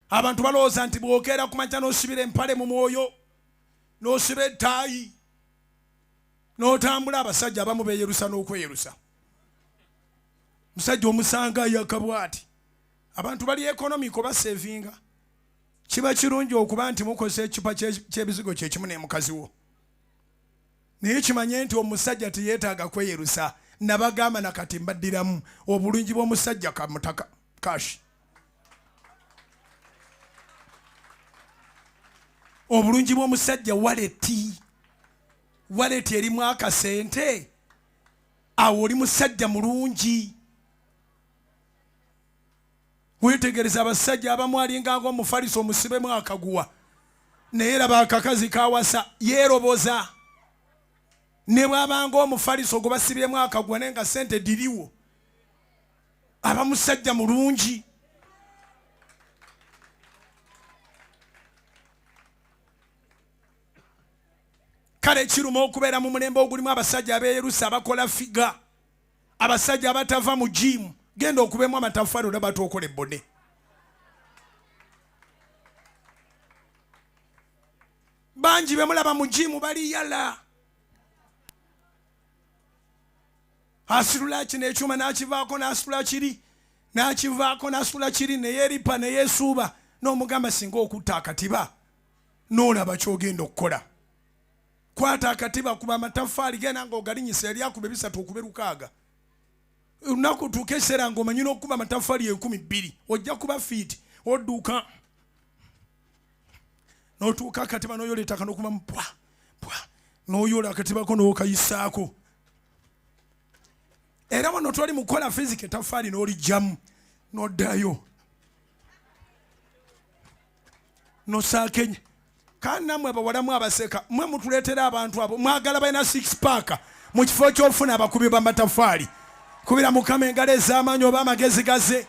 abantu balowooza nti bw'okeera ku makya n'osibira empale mu mwoyo n'osiba ettaayi n'otambula. Abasajja abamu beeyerusa n'okweyerusa. Musajja omusanga yakabwati. Abantu bali ekonomiko basevinga. Kiba kirungi okuba nti mukoze ekipa ky'ebizigo kyekimu ne mukazi wo. Naye kimanye nti omusajja teyeetaaga kweyerusa. Nabagamba nakati mbaddiramu obulungi bw'omusajja kamutaka kashi. Obulungi bw'omusajja waleti. Waleti erimu akasente. Awo oli musajja mulungi. Wetegereza abasajja abamu alinga ng'omufaliso omusibemu akaguwa. Naye laba akakazi kawasa yeeroboza. Ne bw'abanga omufaliso gwe basibyemu akaguwa naye nga sente diriwo. Aba musajja mulungi. Kale kiruma okubeera mu mulembe ogulimu abasajja abeeyerusa abakola figa. Abasajja abatava mu jimu. Genda okubemu amatafari olaba tokole bone. Banji bemulaba mu jimu bali yala. Asirula kino ekyuma n'akivaako n'asitula kiri. N'akivaako n'asitula kiri ne yeeripa ne yeesuuba. N'omugamba singa okutta akatiba. N'olaba ky'ogenda okukola. Kwata akatiba kuba amatafari genda ng'ogalinyisa eri akube 3 okube 6. Unaku tukesera ng'omanyi n'okuba amatafari 12. Ojja kuba fiiti. Odduuka. N'otuuka akatiba n'oyola ettaka n'okuba mpwa. N'oyola akatibako n'okayisaako. Era wano twali mukola fizika ettafari n'olijjamu. N'oddayo. N'osaakenya. Kandi nammwe abawalamu abaseka. Mmwe mutuleetera abantu abo. Mwagala balina 6 paaka. Mu kifo ky'ofuna abakubi b'amatafari. Kubira Mukama engalo ez'amaanyi oba amagezi gaze.